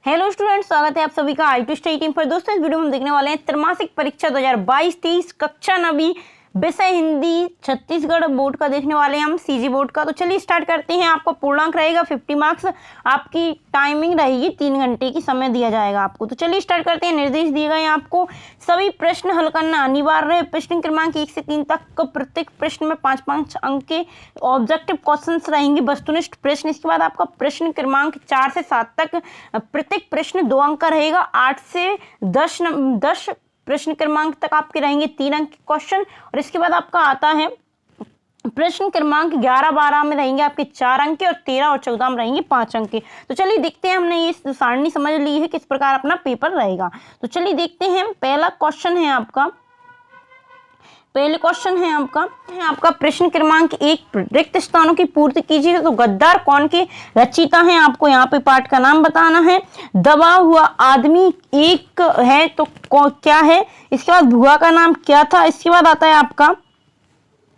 Hello students, स्वागत है आप सभी का आई टू स्टडी टीम पर। दोस्तों, इस वीडियो में हम देखने वाले हैं त्रैमासिक परीक्षा 2022-23 कक्षा 9 विषय हिंदी छत्तीसगढ़ बोर्ड का देखने वाले हैं हम, सीजी बोर्ड का। तो चलिए स्टार्ट करते हैं। आपका पूर्णांक रहेगा 50 मार्क्स, आपकी टाइमिंग रहेगी 3 घंटे की समय दिया जाएगा आपको। तो चलिए स्टार्ट करते हैं। निर्देश दिए गए हैं आपको, सभी प्रश्न हल करना अनिवार्य है। प्रश्न क्रमांक 1 से 3 तक प्रत्येक प्रश्न में 5-5 अंक के ऑब्जेक्टिव क्वेश्चंस रहेंगे, वस्तुनिष्ठ प्रश्न। इसके बाद आपका प्रश्न क्रमांक 4 से 7 तक प्रत्येक प्रश्न 2 अंक का रहेगा। 8 से 10 प्रश्न क्रमांक तक आपके रहेंगे 3 अंक के क्वेश्चन। और इसके बाद आपका आता है प्रश्न क्रमांक 11-12 में रहेंगे आपके 4 अंक के, और 13 और 14 में रहेंगे 5 अंक के। तो चलिए देखते हैं, हमने ये सारणी समझ ली है किस प्रकार अपना पेपर रहेगा। तो चलिए देखते हैं। पहला क्वेश्चन है आपका, आपका प्रश्न क्रमांक 1, रिक्त स्थानों की पूर्ति कीजिए। तो गद्दार कौन के रचयिता हैं, आपको यहाँ पे पाठ का नाम बताना है। दबा हुआ आदमी एक है तो क्या है। इसके बाद भुआ का नाम क्या था। इसके बाद आता है आपका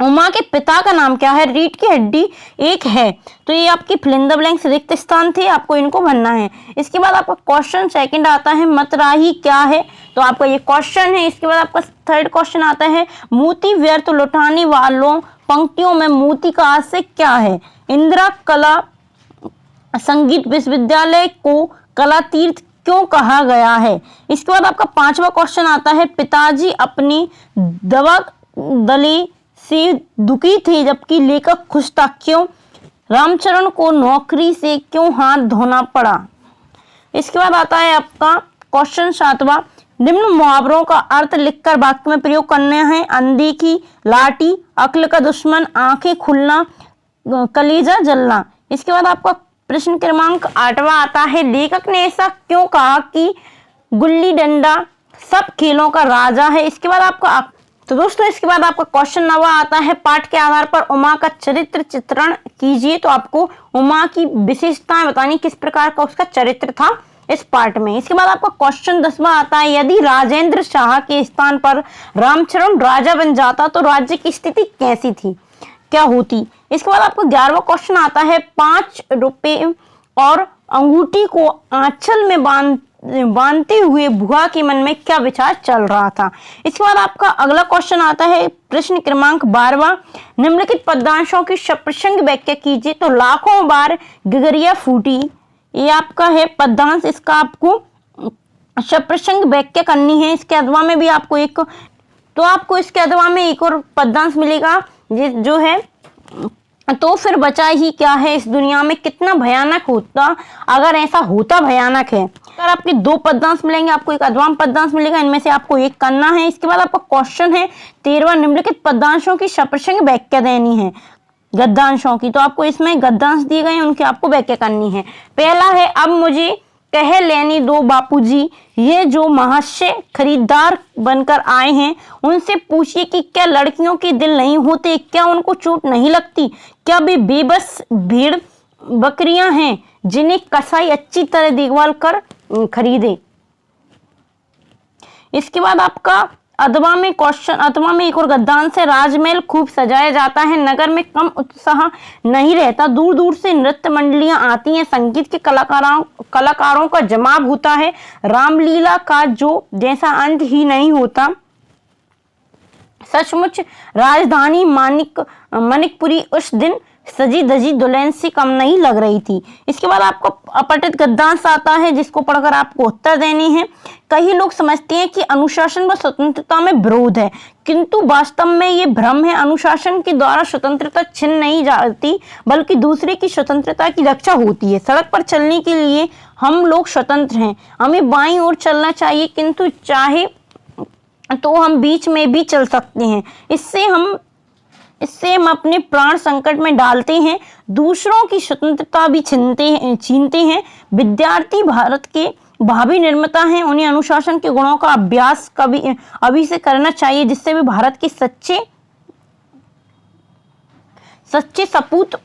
उमा के पिता का नाम क्या है। रीढ़ की हड्डी एक है। तो ये आपकी फिल इन द ब्लैंक्स रिक्त स्थान थे, आपको इनको भरना है। इसके बाद आपका क्वेश्चन सेकंड आता है, मतराही क्या है। तो आपका ये क्वेश्चन है। इसके बाद आपका थर्ड क्वेश्चन आता है, मोती व्यर्थ लुटाने वालों पंक्तियों में मोती का आशय क्या है। इंदिरा कला संगीत विश्वविद्यालय को कला तीर्थ क्यों कहा गया है। इसके बाद आपका 5वां क्वेश्चन आता है, पिताजी अपनी दवा दली से दुखी थे जबकि लेखक खुश था, क्यों। रामचरण को नौकरी से क्यों हाथ धोना पड़ा। इसके बाद आता है आपका क्वेश्चन 7वां, निम्न मुहावरों का अर्थ लिखकर वाक्य में प्रयोग करना है। अंधी की लाठी, अक्ल का दुश्मन, आंखें खुलना, कलेजा जलना। इसके बाद आपका प्रश्न क्रमांक 8वां आता है, लेखक ने ऐसा क्यों कहा कि गुल्ली डंडा सब खेलों का राजा है। इसके बाद आपका इसके बाद आपका क्वेश्चन 9वां आता है, पाठ के आधार पर उमा का चरित्र चित्रण कीजिए। तो आपको उमा की विशेषताएं बतानी, किस प्रकार का उसका चरित्र था इस पार्ट में। इसके बाद आपका क्वेश्चन 10वां आता है, यदि राजेंद्र शाह के स्थान पर रामचरण राजा बन जाता तो राज्य की स्थिति कैसी थी, क्या होती। इसके बाद आपको 11वां क्वेश्चन आता है, 5 रुपए और अंगूठी को आंचल में बांधते हुए भुआ के मन में क्या विचार चल रहा था। इसके बाद आपका अगला क्वेश्चन आता है, प्रश्न क्रमांक 12वां, निम्नलिखित पदांशों की सप्रसंग व्याख्या कीजिए। तो लाखों बार गगरिया फूटी, ये आपका है पदांश। इसका आपको सप्रसंग व्याख्या करनी है। इसके अथवा में भी आपको इसके अथवा में एक और पदांश मिलेगा जो है, तो फिर बचा ही क्या है इस दुनिया में, कितना भयानक होता अगर ऐसा होता भयानक है। अगर आपके 2 पदांश मिलेंगे, आपको एक अध्वाम पदांश मिलेगा, इनमें से आपको एक करना है। इसके बाद आपका क्वेश्चन है 13वां, निम्नलिखित पदांशों की सप्रसंग व्याख्या देनी है गद्यांशों की। तो आपको इसमें गद्यांश दिए गए हैं, उनकी आपको व्याख्या करनी है। पहला है, अब मुझे कह लेने दो बापूजी, ये जो महाशय खरीदार बनकर आए हैं उनसे पूछिए कि क्या लड़कियों के दिल नहीं होते, क्या उनको चोट नहीं लगती, क्या वे बेबस भेड़ बकरियां हैं जिन्हें कसाई अच्छी तरह देखभाल कर खरीदे। इसके बाद आपका अथवा में एक और गद्यांश है, राजमहल खूब सजाया जाता है, नगर में कम उत्साह नहीं रहता, दूर दूर से नृत्य मंडलियां आती हैं, संगीत के कलाकारों का जमाव होता है, रामलीला का जो जैसा अंत ही नहीं होता, सचमुच राजधानी मानिकपुरी उस दिन सजी धजी दुल्हन से कम नहीं लग रही थी। इसके बाद आपको अपठित गद्यांश आता है, जिसको पढ़कर आपको उत्तर देने हैं। कई लोग समझते हैं कि अनुशासन व स्वतंत्रता में विरोध है, किंतु वास्तव में ये भ्रम है। अनुशासन के द्वारा स्वतंत्रता छिन नहीं जाती, बल्कि दूसरे की स्वतंत्रता की रक्षा होती है। सड़क पर चलने के लिए हम लोग स्वतंत्र हैं, हमें बाईं ओर चलना चाहिए, किंतु चाहे तो हम बीच में भी चल सकते हैं। इससे हम अपने प्राण संकट में डालते हैं, दूसरों की स्वतंत्रता भी छीनते हैं। विद्यार्थी भारत के भावी निर्माता हैं, उन्हें अनुशासन के गुणों का अभ्यास अभी से करना चाहिए, जिससे वे भारत के सच्चे सपूत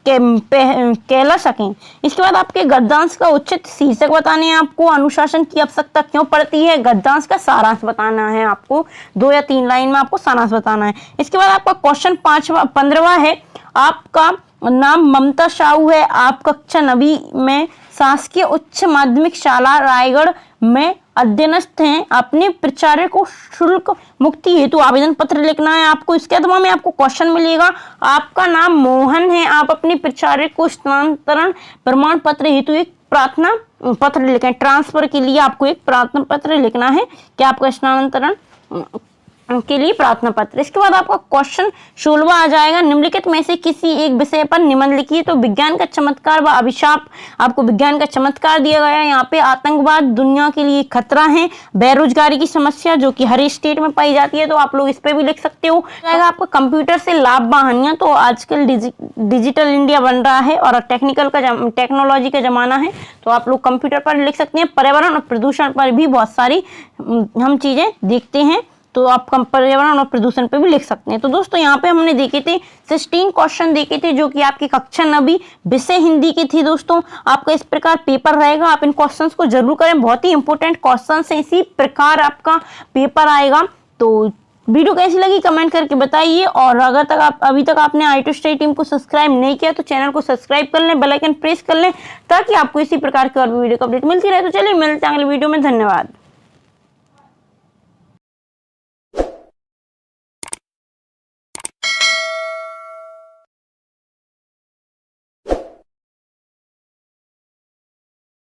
कहला सकें। इसके बाद आपके गद्यांश का उचित शीर्षक बताने हैं आपको, अनुशासन की आवश्यकता क्यों पड़ती है, गद्यांश का सारांश बताना है आपको, 2 या 3 लाइन में आपको सारांश बताना है। इसके बाद आपका क्वेश्चन 15वां है, आपका नाम ममता साहू है। आप कक्षा 9वीं में शासकीय उच्च माध्यमिक शाला रायगढ़ में अध्ययनस्थ हैं। अपने प्राचार्य को शुल्क मुक्ति हेतु आवेदन पत्र लिखना है आपको। इसके अलावा में आपको क्वेश्चन मिलेगा, आपका नाम मोहन है, आप अपने प्राचार्य को स्थानांतरण प्रमाण पत्र हेतु एक प्रार्थना पत्र लिखें। ट्रांसफर के लिए आपको एक प्रार्थना पत्र लिखना है कि आपका स्थानांतरण के लिए प्रार्थना पत्र। इसके बाद आपका क्वेश्चन 16वां आ जाएगा, निम्नलिखित में से किसी एक विषय पर निबंध लिखिए। तो विज्ञान का चमत्कार व अभिशाप, आपको विज्ञान का चमत्कार दिया गया है। यहाँ पे आतंकवाद दुनिया के लिए खतरा है, बेरोजगारी की समस्या जो कि हर स्टेट में पाई जाती है, तो आप लोग इस पे भी लिख सकते हो। आपका कंप्यूटर से लाभ व हानियां, तो आजकल डिजिटल इंडिया बन रहा है और टेक्नोलॉजी का जमाना है, तो आप लोग कंप्यूटर पर लिख सकते हैं। पर्यावरण और प्रदूषण पर भी बहुत सारी हम चीजें देखते हैं, तो आप पर्यावरण और प्रदूषण पे भी लिख सकते हैं। तो दोस्तों यहाँ पे हमने देखे थे 16 क्वेश्चन देखे थे जो कि आपकी कक्षा 9वीं विषय हिंदी की थी। दोस्तों आपका इस प्रकार पेपर रहेगा, आप इन क्वेश्चंस को जरूर करें, बहुत ही इंपॉर्टेंट क्वेश्चंस हैं, इसी प्रकार आपका पेपर आएगा। तो वीडियो कैसी लगी कमेंट करके बताइए, और अगर तक अभी तक आपने i2 स्टडी टीम को सब्सक्राइब नहीं किया तो चैनल को सब्सक्राइब कर लें, बेल आइकन प्रेस कर लें ताकि आपको इसी प्रकार की और वीडियो का अपडेट मिलती रहे। तो चलिए मिलते हैं अगले वीडियो में, धन्यवाद।